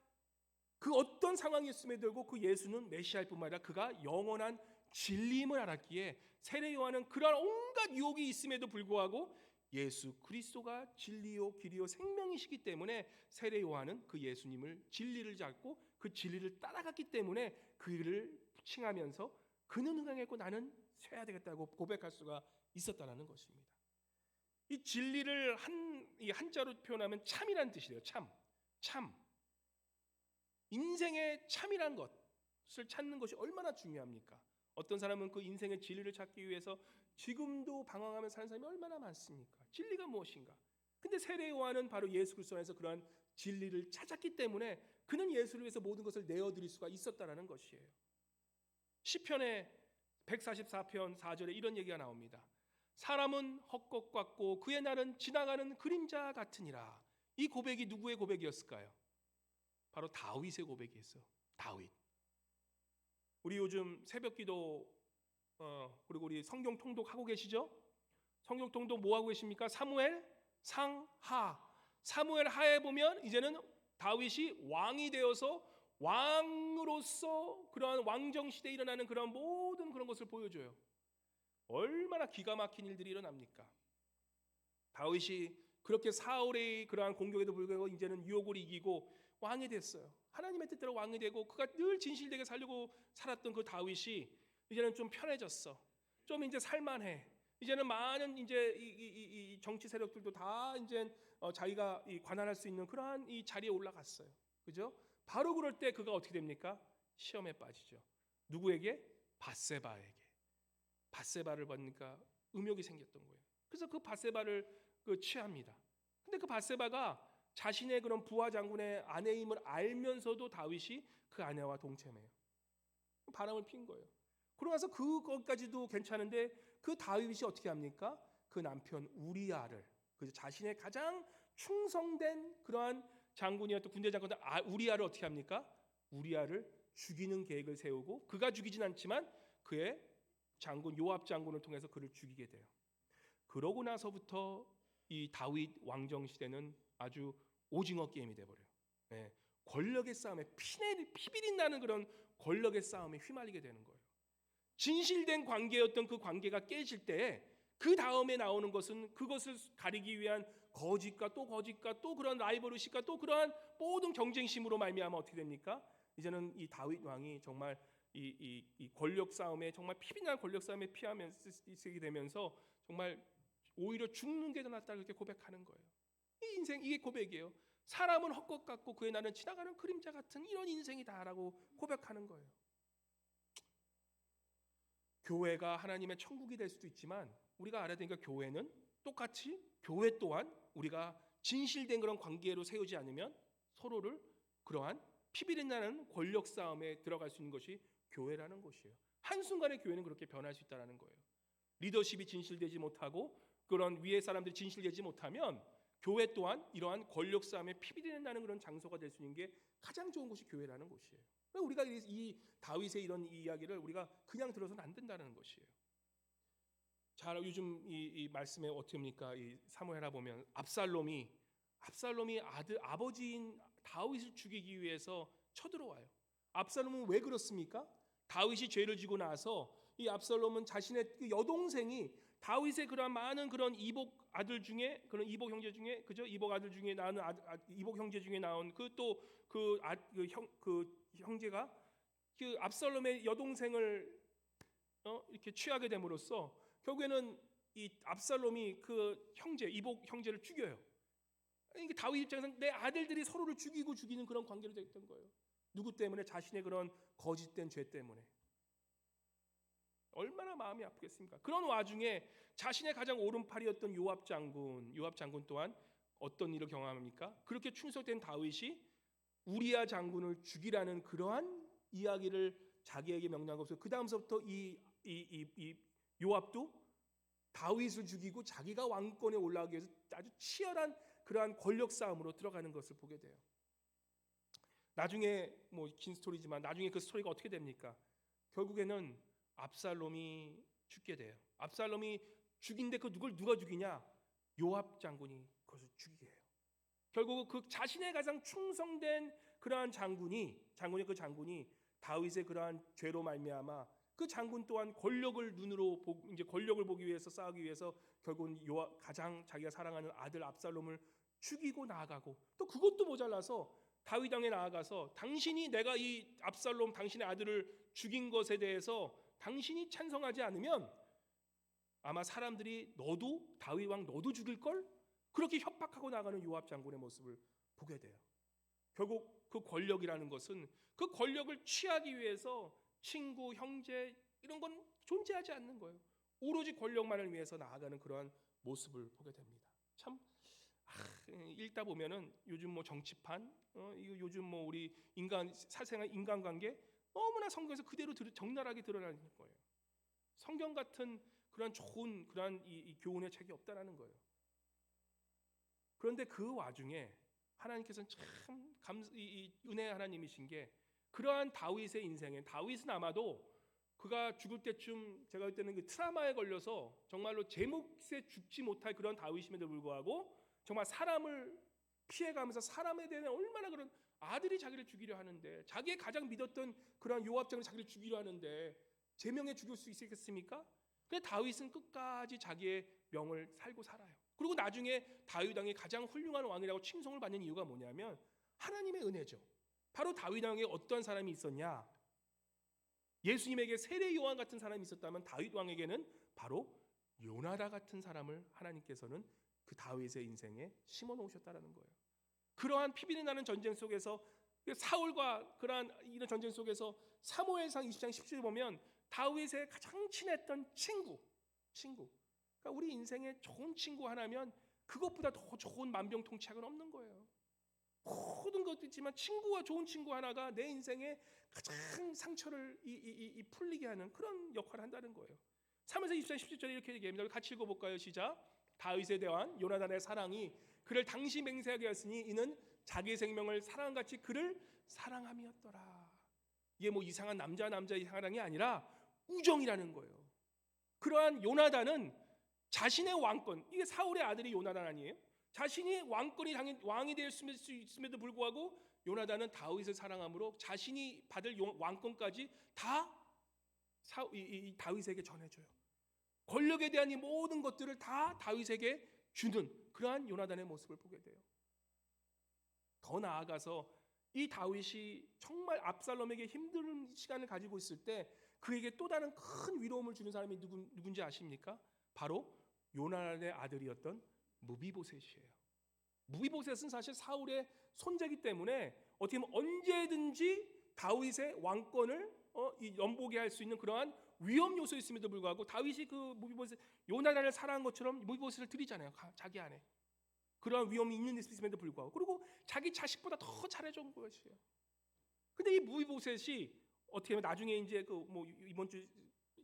그 어떤 상황이었음에도 불구하고 그 예수는 메시아일 뿐만 아니라 그가 영원한 진리임을 알았기에 세례 요한은 그러한 온갖 유혹이 있음에도 불구하고 예수 그리스도가 진리요 길이요 생명이시기 때문에 세례 요한은 그 예수님을 진리를 잡고 그 진리를 따라갔기 때문에 그를 칭하면서 그는 흥하겠고 나는 쇠야 되겠다고 고백할 수가 있었다는 것입니다. 이 진리를 이 한자로 표현하면 참이라는 뜻이에요. 참. 인생의 참이란 것을 찾는 것이 얼마나 중요합니까? 어떤 사람은 그 인생의 진리를 찾기 위해서 지금도 방황하며 사는 사람이 얼마나 많습니까? 진리가 무엇인가? 근데 세례 요한은 바로 예수 그리스도 안에서 그러한 진리를 찾았기 때문에 그는 예수를 위해서 모든 것을 내어드릴 수가 있었다라는 것이에요. 시편의 144편 4절에 이런 얘기가 나옵니다. 사람은 헛것 같고 그의 날은 지나가는 그림자 같으니라. 이 고백이 누구의 고백이었을까요? 바로 다윗의 고백이었어요. 다윗. 우리 요즘 새벽기도 그리고 우리 성경 통독하고 계시죠? 성경 통독 뭐 하고 계십니까? 사무엘 상하. 사무엘 하에 보면 이제는 다윗이 왕이 되어서 왕으로서 그러한 왕정 시대에 일어나는 그런 모든 그런 것을 보여줘요. 얼마나 기가 막힌 일들이 일어납니까? 다윗이 그렇게 사울의 그러한 공격에도 불구하고 이제는 유혹을 이기고 왕이 됐어요. 하나님의 뜻대로 왕이 되고 그가 늘 진실되게 살려고 살았던 그 다윗이 이제는 좀 편해졌어. 좀 이제 살만해. 이제는 많은 이제 이 정치 세력들도 다 이제 자기가 관할할 수 있는 그러한 이 자리에 올라갔어요. 그죠? 바로 그럴 때 그가 어떻게 됩니까? 시험에 빠지죠. 누구에게? 밧세바에게. 밧세바를 보니까 음욕이 생겼던 거예요. 그래서 그 밧세바를 취합니다. 근데 그 밧세바가 자신의 그런 부하 장군의 아내임을 알면서도 다윗이 그 아내와 동침해요. 바람을 핀 거예요. 그러고 나서 그것까지도 괜찮은데 그 다윗이 어떻게 합니까? 그 남편 우리아를, 그 자신의 가장 충성된 그러한 장군이었던 군대 장군 우리아를 어떻게 합니까? 우리아를 죽이는 계획을 세우고 그가 죽이진 않지만 그의 장군 요압 장군을 통해서 그를 죽이게 돼요. 그러고 나서부터 이 다윗 왕정 시대는 아주 오징어 게임이 돼버려요. 네, 권력의 싸움에 피비린 나는 그런 권력의 싸움에 휘말리게 되는 거예요. 진실된 관계였던 그 관계가 깨질 때 그 다음에 나오는 것은 그것을 가리기 위한 거짓과 또 그런 라이벌의식과 또 그러한 모든 경쟁심으로 말미암아 어떻게 됩니까? 이제는 이 다윗 왕이 정말 이 권력 싸움에 정말 피비난 권력 싸움에 피하면서 있게 되면서 정말 오히려 죽는 게 더 낫다 그렇게 고백하는 거예요. 이 인생 이게 고백이에요. 사람은 헛것 같고 그의 나는 지나가는 그림자 같은 이런 인생이다라고 고백하는 거예요. 교회가 하나님의 천국이 될 수도 있지만 우리가 알아야 되니까 교회는 똑같이 교회 또한 우리가 진실된 그런 관계로 세우지 않으면 서로를 그러한 피비린나는 권력 싸움에 들어갈 수 있는 것이 교회라는 것이에요. 한순간에 교회는 그렇게 변할 수 있다는 거예요. 리더십이 진실되지 못하고 그런 위에 사람들이 진실되지 못하면 교회 또한 이러한 권력 싸움에 피비린나는 그런 장소가 될 수 있는 게 가장 좋은 곳이 교회라는 곳이에요. 우리가 이 다윗의 이런 이야기를 우리가 그냥 들어서는 안 된다는 것이에요. 자, 요즘 이 말씀에 어떻게 합니까? 이 사무엘하 보면 압살롬이 아버지인 다윗을 죽이기 위해서 쳐들어와요. 압살롬은 왜 그렇습니까? 다윗이 죄를 지고 나서 이 압살롬은 자신의 그 여동생이 다윗의 그런 많은 그런 이복 아들 중에 그런 이복 형제 중에 그죠? 이복 아들 중에 나오는 이복 형제 중에 나온 그 형제가 그 압살롬의 여동생을 이렇게 취하게 됨으로써 결국에는 이 압살롬이 그 이복 형제를 죽여요. 이게 다윗 입장에서는 내 아들들이 서로를 죽이는 그런 관계로 됐던 거예요. 누구 때문에? 자신의 그런 거짓된 죄 때문에. 얼마나 마음이 아프겠습니까? 그런 와중에 자신의 가장 오른팔이었던 요압 장군 또한 어떤 일을 경험합니까? 그렇게 충성된 다윗이 우리아 장군을 죽이라는 그러한 이야기를 자기에게 명령한 것으로 그 다음서부터 이 요압도 다윗을 죽이고 자기가 왕권에 올라가기 위해서 아주 치열한 그러한 권력 싸움으로 들어가는 것을 보게 돼요. 나중에 뭐 긴 스토리지만 나중에 그 스토리가 어떻게 됩니까? 결국에는 압살롬이 죽게 돼요. 압살롬이 죽인데 그 누가 죽이냐? 요압 장군이 그것을 죽이게 해요. 결국 그 자신의 가장 충성된 그러한 장군이 다윗의 그러한 죄로 말미암아 그 장군 또한 권력을 보기 위해서 싸우기 위해서 결국은 가장 자기가 사랑하는 아들 압살롬을 죽이고 나아가고 또 그것도 모자라서 다윗 왕에 나아가서 당신이 내가 이 압살롬 당신의 아들을 죽인 것에 대해서 당신이 찬성하지 않으면 아마 사람들이 너도 다윗 왕 너도 죽일 걸 그렇게 협박하고 나가는 요압 장군의 모습을 보게 돼요. 결국 그 권력이라는 것은 그 권력을 취하기 위해서 친구, 형제 이런 건 존재하지 않는 거예요. 오로지 권력만을 위해서 나아가는 그러한 모습을 보게 됩니다. 참 읽다 보면은 요즘 뭐 정치판, 이거 요즘 뭐 우리 사생활 인간관계 너무나 성경에서 그대로 적나라하게 드러나는 거예요. 성경 같은 그런 좋은 그런 이 교훈의 책이 없다라는 거예요. 그런데 그 와중에 하나님께서는 참 은혜의 하나님이신 게 그러한 다윗의 인생에 다윗은 아마도 그가 죽을 때쯤 제가 볼 때는 그 트라우마에 걸려서 정말로 제 몫에 죽지 못할 그런 다윗임에도 불구하고 정말 사람을 피해가면서 사람에 대한 얼마나 그런 아들이 자기를 죽이려 하는데 자기의 가장 믿었던 그런 요압 장군이 자기를 죽이려 하는데 제 명에 죽일 수 있겠습니까? 근데 다윗은 끝까지 자기의 명을 살고 살아요. 그리고 나중에 다윗 왕이 가장 훌륭한 왕이라고 칭송을 받는 이유가 뭐냐면 하나님의 은혜죠. 바로 다윗 왕에 어떤 사람이 있었냐? 예수님에게 세례 요한 같은 사람이 있었다면 다윗 왕에게는 바로 요나단 같은 사람을 하나님께서는 그 다윗의 인생에 심어 놓으셨다라는 거예요. 그러한 피비린 나는 전쟁 속에서 사울과 그러한 이런 전쟁 속에서 사무엘상 20장 10절에 보면 다윗의 가장 친했던 친구. 그러니까 우리 인생에 좋은 친구 하나면 그것보다 더 좋은 만병통치약은 없는 거예요. 모든 것도 있지만 친구와 좋은 친구 하나가 내 인생에 가장 상처를 풀리게 하는 그런 역할을 한다는 거예요. 3에서 24, 17절에 이렇게 얘기합니다. 우리 같이 읽어볼까요? 시작. 다윗의 대왕 요나단의 사랑이 그를 당시 맹세하게 하였으니 이는 자기 생명을 사랑같이 그를 사랑함이었더라. 이게 뭐 이상한 남자의 사랑이 아니라 우정이라는 거예요. 그러한 요나단은 자신의 왕권, 이게 사울의 아들이 요나단 아니에요? 자신이 왕이 될 수 있음에도 불구하고 요나단은 다윗을 사랑함으로 자신이 받을 왕권까지 다 다윗에게 전해줘요. 권력에 대한 이 모든 것들을 다 다윗에게 주는 그러한 요나단의 모습을 보게 돼요. 더 나아가서 이 다윗이 정말 압살롬에게 힘든 시간을 가지고 있을 때 그에게 또 다른 큰 위로움을 주는 사람이 누군지 아십니까? 바로 요나단의 아들이었던 무비보셋이에요. 무비보셋은 사실 사울의 손자이기 때문에 어떻게 보면 언제든지 다윗의 왕권을 연보게 할 수 있는 그러한 위험 요소였음에도 불구하고 다윗이 그 무비보셋 요나단을 사랑한 것처럼 무비보셋을 들이잖아요. 자기 안에 그러한 위험이 있음에도 불구하고 그리고 자기 자식보다 더 잘해준 것이에요. 근데 이 무비보셋이 어떻게 보면 나중에 이제 이번 주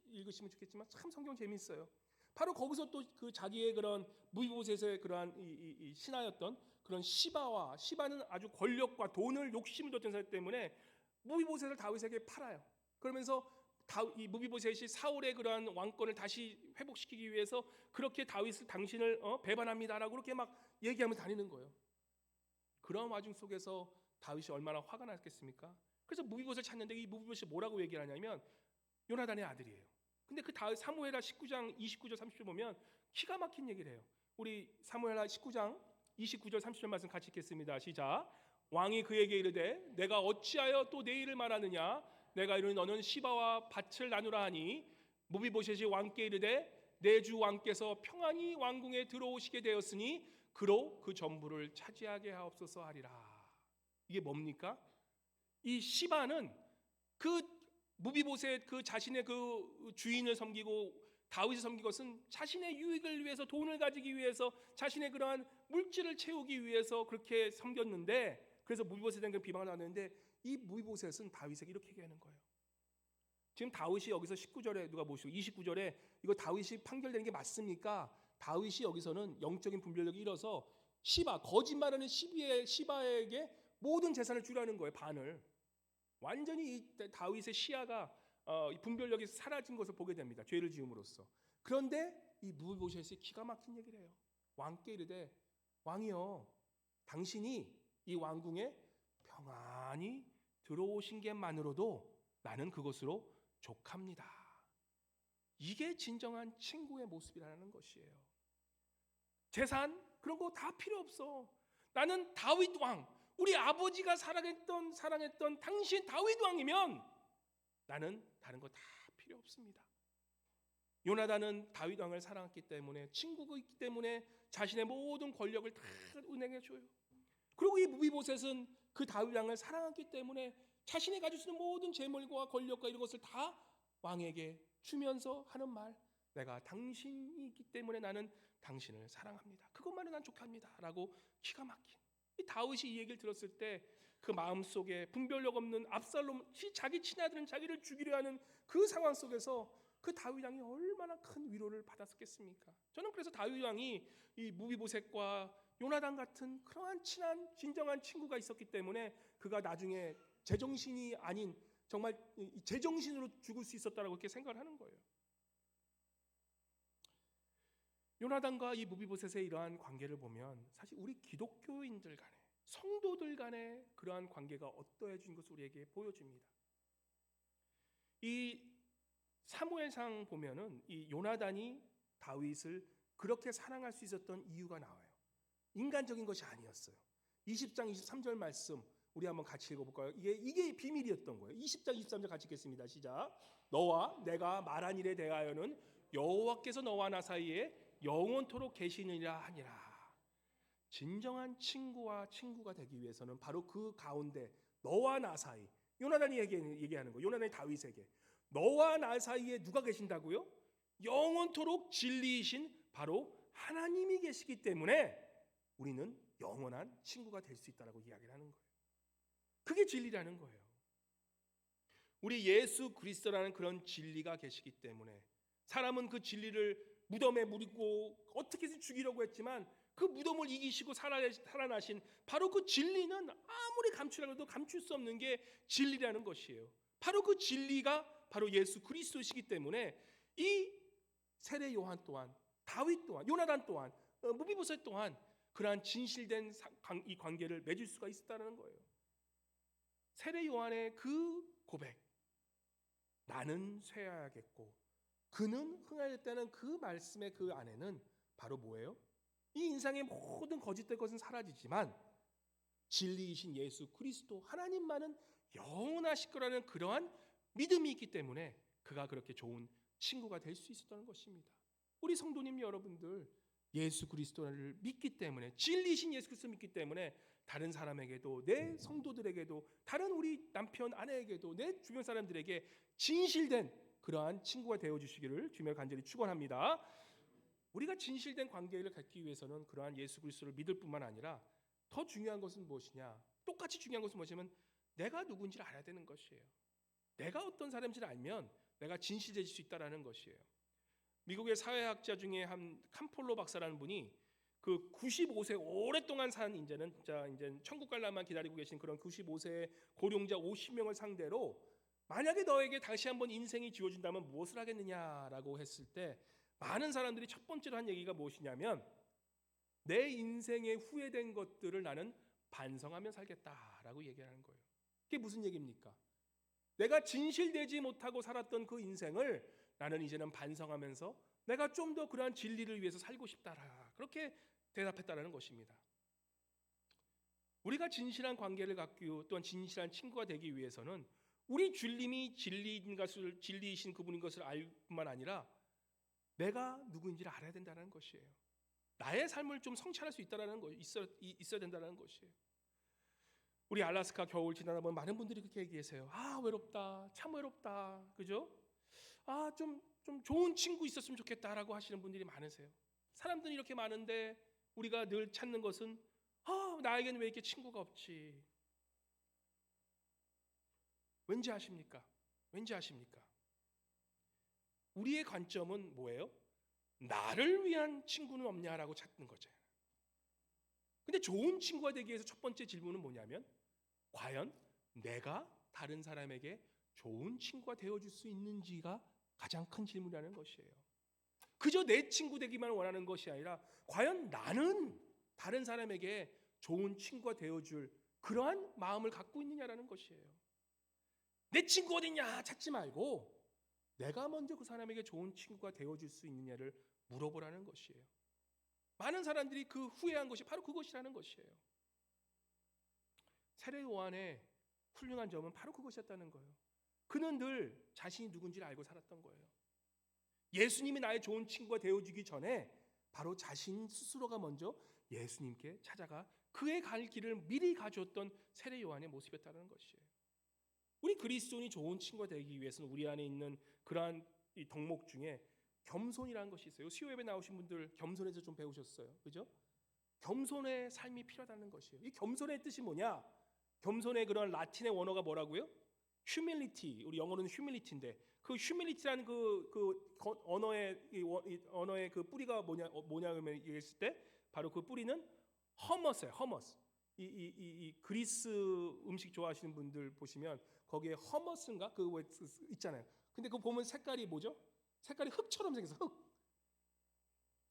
읽으시면 좋겠지만 참 성경 재미있어요. 바로 거기서 또 그 자기의 그런 무비보셋의 그러한 이 신하였던 그런 시바는 아주 권력과 돈을 욕심을 뒀던 사람 때문에 무비보셋을 다윗에게 팔아요. 그러면서 이 무비보셋이 사울의 그러한 왕권을 다시 회복시키기 위해서 그렇게 당신을 배반합니다라고 그렇게 막 얘기하면서 다니는 거예요. 그런 와중 속에서 다윗이 얼마나 화가 났겠습니까? 그래서 무비보셋을 찾는데 이 무비보셋이 뭐라고 얘기를 하냐면 요나단의 아들이에요. 근데 그 다윗 사무엘하 19장 29절 30절 보면 기가 막힌 얘기를 해요. 우리 사무엘하 19장 29절 30절 말씀 같이 읽겠습니다. 시작. 왕이 그에게 이르되 내가 어찌하여 또 내 일을 말하느냐 내가 이르니 너는 시바와 밭을 나누라 하니 무비보셋이 왕께 이르되 내 주 왕께서 평안히 왕궁에 들어오시게 되었으니 그로 그 전부를 차지하게 하옵소서 하리라. 이게 뭡니까? 이 시바는 그 무비보셋 그 자신의 그 주인을 섬기고 다윗을 섬긴 것은 자신의 유익을 위해서 돈을 가지기 위해서 자신의 그러한 물질을 채우기 위해서 그렇게 섬겼는데 그래서 무비보셋에 대한 비방을 하는데 이 무비보셋은 다윗에게 이렇게 얘기하는 거예요. 지금 다윗이 여기서 19절에 누가 보시고 29절에 이거 다윗이 판결되는 게 맞습니까? 다윗이 여기서는 영적인 분별력이 일어서 거짓말하는 시바에게 모든 재산을 주라는 거예요. 반을. 완전히 이 다윗의 시야가 이 분별력이 사라진 것을 보게 됩니다. 죄를 지음으로써. 그런데 이 무비보셋이 기가 막힌 얘기를 해요. 왕께 이르되 왕이여 당신이 이 왕궁에 평안히 들어오신 것만으로도 나는 그것으로 족합니다. 이게 진정한 친구의 모습이라는 것이에요. 재산 그런 거 다 필요 없어. 나는 다윗 왕 우리 아버지가 사랑했던 당신 다윗 왕이면 나는 다른 거 다 필요 없습니다. 요나단은 다윗 왕을 사랑했기 때문에 친구가 있기 때문에 자신의 모든 권력을 다 은행에 줘요. 그리고 이 무비보셋은 그 다윗 왕을 사랑했기 때문에 자신이 가질 수 있는 모든 재물과 권력과 이런 것을 다 왕에게 주면서 하는 말 내가 당신이 있기 때문에 나는 당신을 사랑합니다. 그것만은 난 족합니다 라고 기가 막힌 이 다윗이 이 얘기를 들었을 때 그 마음속에 분별력 없는 압살롬 자기 친아들은 자기를 죽이려 하는 그 상황 속에서 그 다윗 왕이 얼마나 큰 위로를 받았겠습니까? 저는 그래서 다윗 왕이 이 무비보셋과 요나단 같은 그러한 친한 진정한 친구가 있었기 때문에 그가 나중에 제정신이 아닌 정말 제정신으로 죽을 수 있었다라고 그렇게 생각을 하는 거예요. 요나단과 이 무비보셋의 이러한 관계를 보면 사실 우리 기독교인들 간에 성도들 간의 그러한 관계가 어떠해진 것을 우리에게 보여줍니다. 이 사무엘상 보면은 이 요나단이 다윗을 그렇게 사랑할 수 있었던 이유가 나와요. 인간적인 것이 아니었어요. 20장 23절 말씀 우리 한번 같이 읽어볼까요? 이게 비밀이었던 거예요. 20장 23절 같이 읽겠습니다. 시작. 너와 내가 말한 일에 대하여는 여호와께서 너와 나 사이에 영원토록 계시느니라 하니라. 진정한 친구와 친구가 되기 위해서는 바로 그 가운데 너와 나 사이, 요나단이 얘기하는 거, 요나단이 다윗에게 너와 나 사이에 누가 계신다고요? 영원토록 진리이신 바로 하나님이 계시기 때문에 우리는 영원한 친구가 될 수 있다라고 이야기를 하는 거예요. 그게 진리라는 거예요. 우리 예수 그리스도라는 그런 진리가 계시기 때문에 사람은 그 진리를 무덤에 묻고 어떻게든 죽이려고 했지만 그 무덤을 이기시고 살아나신 바로 그 진리는 아무리 감추라고 감출 수 없는 게 진리라는 것이에요. 바로 그 진리가 바로 예수 그리스도시기 때문에 이 세례 요한 또한, 다윗 또한, 요나단 또한, 무비보셋 또한 그러한 진실된 이 관계를 맺을 수가 있었다는 거예요. 세례 요한의 그 고백, 나는 쇠하야겠고 그는 흥하였다는 그 말씀의 그 안에는 바로 뭐예요? 이 인생의 모든 거짓된 것은 사라지지만 진리이신 예수 그리스도 하나님만은 영원하실 거라는 그러한 믿음이 있기 때문에 그가 그렇게 좋은 친구가 될 수 있었다는 것입니다. 우리 성도님 여러분들, 예수 그리스도를 믿기 때문에, 진리이신 예수 그리스도를 믿기 때문에 다른 사람에게도, 내 성도들에게도, 다른 우리 남편 아내에게도, 내 주변 사람들에게 진실된 그러한 친구가 되어 주시기를 주님을 간절히 축원합니다. 우리가 진실된 관계를 갖기 위해서는 그러한 예수 그리스도를 믿을 뿐만 아니라 더 중요한 것은 무엇이냐? 똑같이 중요한 것은 무엇이냐면 내가 누군지를 알아야 되는 것이에요. 내가 어떤 사람인지를 알면 내가 진실해질 수 있다라는 것이에요. 미국의 사회학자 중에 한 캄폴로 박사라는 분이 그 95세 오랫동안 산 이제 천국 갈 날만 기다리고 계신 그런 95세 고령자 50명을 상대로 만약에 너에게 다시 한번 인생이 주어진다면 무엇을 하겠느냐라고 했을 때 많은 사람들이 첫 번째로 한 얘기가 무엇이냐면 내 인생에 후회된 것들을 나는 반성하며 살겠다라고 얘기하는 거예요. 그게 무슨 얘기입니까? 내가 진실되지 못하고 살았던 그 인생을 나는 이제는 반성하면서 내가 좀 더 그러한 진리를 위해서 살고 싶다라 그렇게 대답했다라는 것입니다. 우리가 진실한 관계를 갖고 또한 진실한 친구가 되기 위해서는 우리 주님이 진리이신 그분인 것을 알 뿐만 아니라 내가 누구인지를 알아야 된다는 것이에요. 나의 삶을 좀 성찰할 수 있다라는 거 있어야 된다는 것이에요. 우리 알래스카 겨울 지나다 보면 많은 분들이 그렇게 얘기하세요. 아 외롭다, 참 외롭다, 그죠? 아 좀 좋은 친구 있었으면 좋겠다라고 하시는 분들이 많으세요. 사람들이 이렇게 많은데 우리가 늘 찾는 것은 나에게는 왜 이렇게 친구가 없지? 왠지 아십니까? 왠지 아십니까? 우리의 관점은 뭐예요? 나를 위한 친구는 없냐라고 찾는 거죠. 근데 좋은 친구가 되기 위해서 첫 번째 질문은 뭐냐면 과연 내가 다른 사람에게 좋은 친구가 되어줄 수 있는지가 가장 큰 질문이라는 것이에요. 그저 내 친구 되기만 원하는 것이 아니라 과연 나는 다른 사람에게 좋은 친구가 되어줄 그러한 마음을 갖고 있느냐라는 것이에요. 내 친구 어딨냐 찾지 말고 내가 먼저 그 사람에게 좋은 친구가 되어줄 수 있느냐를 물어보라는 것이에요. 많은 사람들이 그 후회한 것이 바로 그것이라는 것이에요. 세례 요한의 훌륭한 점은 바로 그것이었다는 거예요. 그는 늘 자신이 누군지를 알고 살았던 거예요. 예수님이 나의 좋은 친구가 되어주기 전에 바로 자신 스스로가 먼저 예수님께 찾아가 그의 갈 길을 미리 가주었던 세례 요한의 모습이었다는 것이에요. 우리 그리스도인이 좋은 친구가 되기 위해서는 우리 안에 있는 그러한 이 덕목 중에 겸손이라는 것이 있어요. 수요 예배 나오신 분들 겸손에서 좀 배우셨어요, 그죠? 겸손의 삶이 필요하다는 것이에요. 이 겸손의 뜻이 뭐냐? 겸손의 그런 라틴의 원어가 뭐라고요? humility. 우리 영어로는 humility인데 그 humility라는 그 언어의 그 뿌리가 뭐냐 그러면 얘기했을 때 바로 그 뿌리는 허머스예요. 허머스. 이 그리스 음식 좋아하시는 분들 보시면 거기에 허머스인가 그 뭐 있잖아요. 근데 그거 보면 색깔이 뭐죠? 색깔이 흙처럼 생겨서 흙.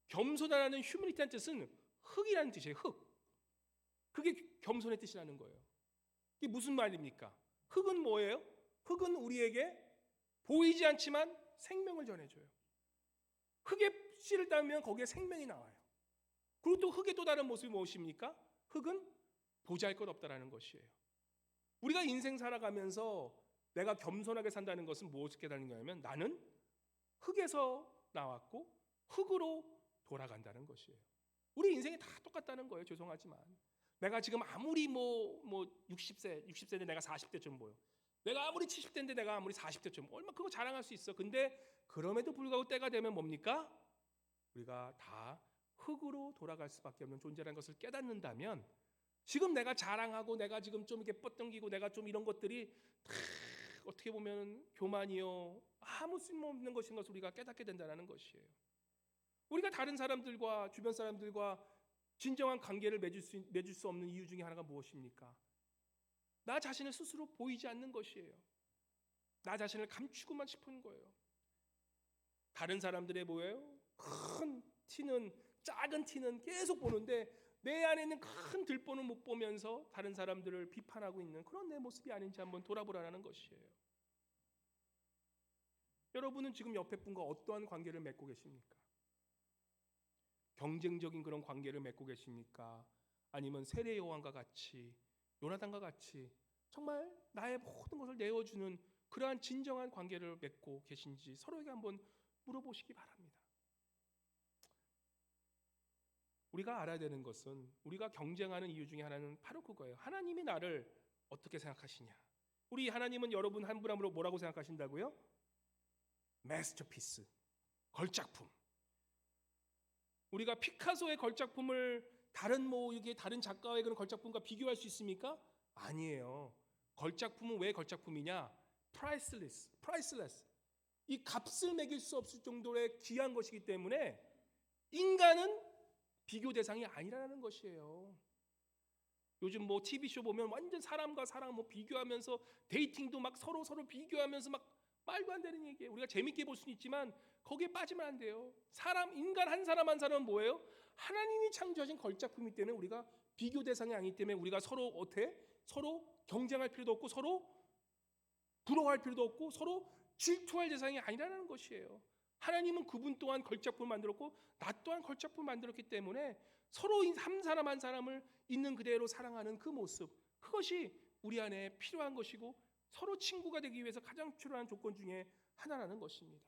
겸손하라는 humility라는 뜻은 흙이라는 뜻이에요. 흙. 그게 겸손의 뜻이라는 거예요. 이게 무슨 말입니까? 흙은 뭐예요? 흙은 우리에게 보이지 않지만 생명을 전해줘요. 흙에 씨를 따면 거기에 생명이 나와요. 그리고 또 흙의 또 다른 모습이 무엇입니까? 흙은 보잘것없다라는 것이에요. 우리가 인생 살아가면서 내가 겸손하게 산다는 것은 무엇을 깨달는 거냐면 나는 흙에서 나왔고 흙으로 돌아간다는 것이에요. 우리 인생이 다 똑같다는 거예요. 죄송하지만 내가 지금 아무리 뭐 60세인데 내가 40대쯤 보여. 내가 아무리 70대인데 내가 아무리 40대쯤 얼마 그거 자랑할 수 있어. 근데 그럼에도 불구하고 때가 되면 뭡니까? 우리가 다 흙으로 돌아갈 수밖에 없는 존재라는 것을 깨닫는다면 지금 내가 자랑하고 내가 지금 좀 이렇게 뻗당기고 내가 좀 이런 것들이 다 어떻게 보면 교만이요 아무 쓸모없는 것인 것을 우리가 깨닫게 된다는 것이에요. 우리가 다른 사람들과 주변 사람들과 진정한 관계를 맺을 수 없는 이유 중에 하나가 무엇입니까? 나 자신을 스스로 보이지 않는 것이에요. 나 자신을 감추고만 싶은 거예요. 다른 사람들의 뭐예요? 큰 티는 작은 티는 계속 보는데 내 안에 있는 큰 들보는 못 보면서 다른 사람들을 비판하고 있는 그런 내 모습이 아닌지 한번 돌아보라는 것이에요. 여러분은 지금 옆에 분과 어떠한 관계를 맺고 계십니까? 경쟁적인 그런 관계를 맺고 계십니까? 아니면 세례 요한과 같이 요나단과 같이 정말 나의 모든 것을 내어주는 그러한 진정한 관계를 맺고 계신지 서로에게 한번 물어보시기 바랍니다. 우리가 알아야 되는 것은 우리가 경쟁하는 이유 중에 하나는 바로 그거예요. 하나님이 나를 어떻게 생각하시냐? 우리 하나님은 여러분 한 분 한 분을 뭐라고 생각하신다고요? 마스터피스, 걸작품. 우리가 피카소의 걸작품을 다른 이게 다른 작가의 그런 걸작품과 비교할 수 있습니까? 아니에요. 걸작품은 왜 걸작품이냐? priceless. 이 값을 매길 수 없을 정도의 귀한 것이기 때문에 인간은 비교 대상이 아니라는 것이에요. 요즘 TV쇼 보면 완전 사람과 사람 비교하면서 데이팅도 막 서로 비교하면서 막 말도 안 되는 얘기예요. 우리가 재밌게 볼 수는 있지만 거기에 빠지면 안 돼요. 인간 한 사람은 뭐예요? 하나님이 창조하신 걸작품이기 때문에 우리가 비교 대상이 아니기 때문에 우리가 서로 경쟁할 필요도 없고 서로 부러워할 필요도 없고 서로 질투할 대상이 아니라는 것이에요. 하나님은 그분 또한 걸작품을 만들었고 나 또한 걸작품을 만들었기 때문에 서로 한 사람을 있는 그대로 사랑하는 그 모습, 그것이 우리 안에 필요한 것이고 서로 친구가 되기 위해서 가장 필요한 조건 중에 하나라는 것입니다.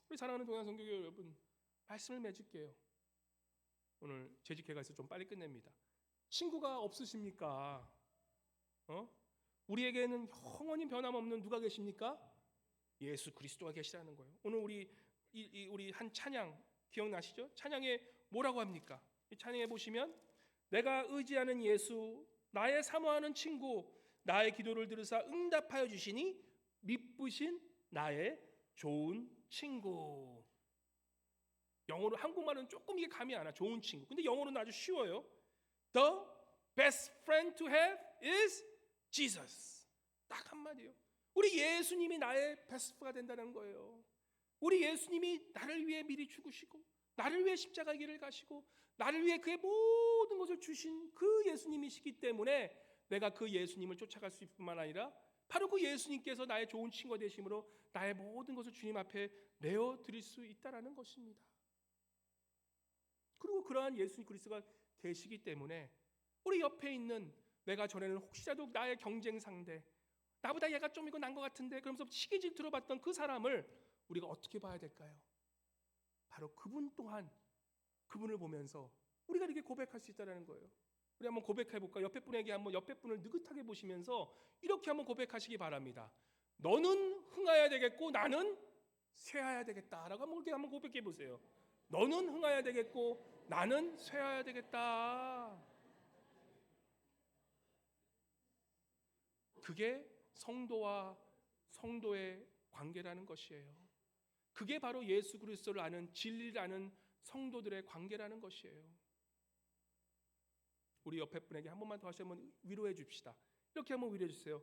우리 사랑하는 동양성교회 여러분, 말씀을 맺을게요. 오늘 재직회가 있어서 좀 빨리 끝냅니다. 친구가 없으십니까? 우리에게는 영원히 변함없는 누가 계십니까? 예수 그리스도가 계시라는 거예요. 오늘 우리 한 찬양 기억나시죠? 찬양에 뭐라고 합니까? 이 찬양에 보시면 내가 의지하는 예수, 나의 사모하는 친구, 나의 기도를 들으사 응답하여 주시니 미쁘신 나의 좋은 친구. 영어로 한국말은 조금 이게 감이 안 와. 좋은 친구. 근데 영어로는 아주 쉬워요. The best friend to have is Jesus. 딱 한마디요. 우리 예수님이 나의 베스트가 된다는 거예요. 우리 예수님이 나를 위해 미리 죽으시고 나를 위해 십자가 길을 가시고 나를 위해 그의 모든 것을 주신 그 예수님이시기 때문에 내가 그 예수님을 쫓아갈 수 있을 뿐만 아니라 바로 그 예수님께서 나의 좋은 친구가 되심으로 나의 모든 것을 주님 앞에 내어드릴 수 있다는 것입니다. 그리고 그러한 예수님 그리스도가 계시기 때문에 우리 옆에 있는 내가 전에는 혹시라도 나의 경쟁 상대, 나보다 얘가 좀 이거 난 것 같은데 그러면서 시기질 들어봤던 그 사람을 우리가 어떻게 봐야 될까요? 바로 그분 또한 그분을 보면서 우리가 이렇게 고백할 수 있다는 거예요. 우리 한번 고백해 볼까? 옆에 분을 느긋하게 보시면서 이렇게 한번 고백하시기 바랍니다. 너는 흥하여야 되겠고 나는 쇠하여야 되겠다라고 한번 고백해 보세요. 너는 흥하여야 되겠고 나는 쇠하여야 되겠다. 그게 성도와 성도의 관계라는 것이에요. 그게 바로 예수 그리스도를 아는 진리를 아는 성도들의 관계라는 것이에요. 우리 옆에 분에게 한 번만 더 다시 한번 위로해 줍시다. 이렇게 한번 위로해 주세요.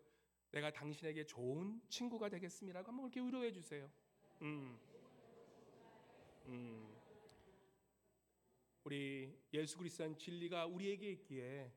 내가 당신에게 좋은 친구가 되겠습니다라고 한번 이렇게 위로해 주세요. 우리 예수 그리스도의 진리가 우리에게 있기에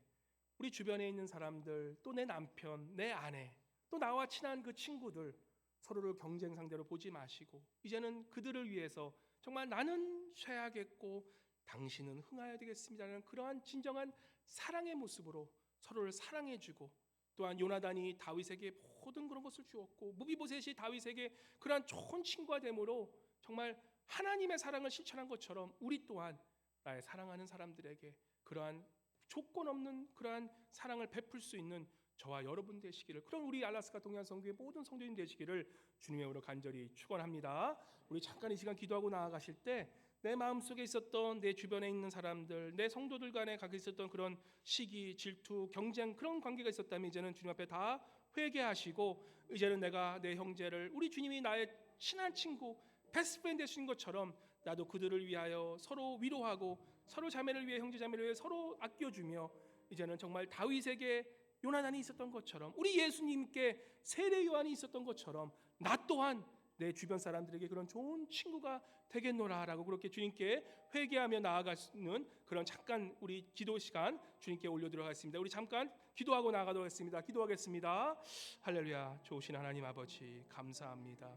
우리 주변에 있는 사람들, 또 내 남편, 내 아내, 또 나와 친한 그 친구들 서로를 경쟁 상대로 보지 마시고 이제는 그들을 위해서 정말 나는 쇠하겠고 당신은 흥하여야 되겠습니다라는 그러한 진정한 사랑의 모습으로 서로를 사랑해주고, 또한 요나단이 다윗에게 모든 그런 것을 주었고 무비보셋이 다윗에게 그러한 좋은 친구가 되므로 정말 하나님의 사랑을 실천한 것처럼 우리 또한 나의 사랑하는 사람들에게 그러한 조건 없는 그러한 사랑을 베풀 수 있는 저와 여러분 되시기를, 그런 우리 알라스카 동양 성교의 모든 성도님 되시기를 주님의 이름으로 간절히 축원합니다. 우리 잠깐 이 시간 기도하고 나아가실 때 내 마음속에 있었던 내 주변에 있는 사람들, 내 성도들 간에 갖고 있었던 그런 시기, 질투, 경쟁, 그런 관계가 있었다면 이제는 주님 앞에 다 회개하시고, 이제는 내가 내 형제를, 우리 주님이 나의 친한 친구, 베스트 프렌드 되신 것처럼 나도 그들을 위하여 서로 위로하고 서로 자매를 위해, 형제 자매를 위해 서로 아껴주며, 이제는 정말 다윗에게 요나단이 있었던 것처럼, 우리 예수님께 세례 요한이 있었던 것처럼 나 또한 내 주변 사람들에게 그런 좋은 친구가 되겠노라라고 그렇게 주님께 회개하며 나아가는 그런 잠깐 우리 기도 시간 주님께 올려드리도록 하겠습니다. 우리 잠깐 기도하고 나아가도록 하겠습니다. 기도하겠습니다. 할렐루야. 좋으신 하나님 아버지 감사합니다.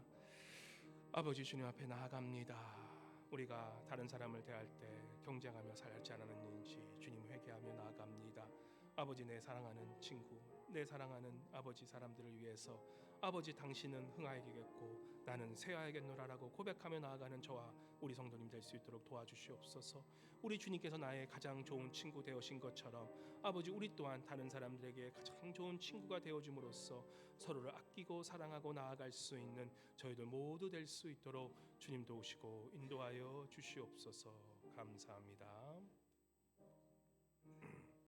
아버지 주님 앞에 나아갑니다. 우리가 다른 사람을 대할 때 경쟁하며 살지 않았는지 주님 회개하며 나아갑니다. 아버지, 내 사랑하는 친구, 내 사랑하는 아버지 사람들을 위해서 아버지 당신은 흥하여야겠고 나는 쇠하여야겠노라라고 고백하며 나아가는 저와 우리 성도님 될 수 있도록 도와주시옵소서. 우리 주님께서 나의 가장 좋은 친구 되어신 것처럼 아버지 우리 또한 다른 사람들에게 가장 좋은 친구가 되어줌으로써 서로를 아끼고 사랑하고 나아갈 수 있는 저희들 모두 될 수 있도록 주님 도우시고 인도하여 주시옵소서. 감사합니다.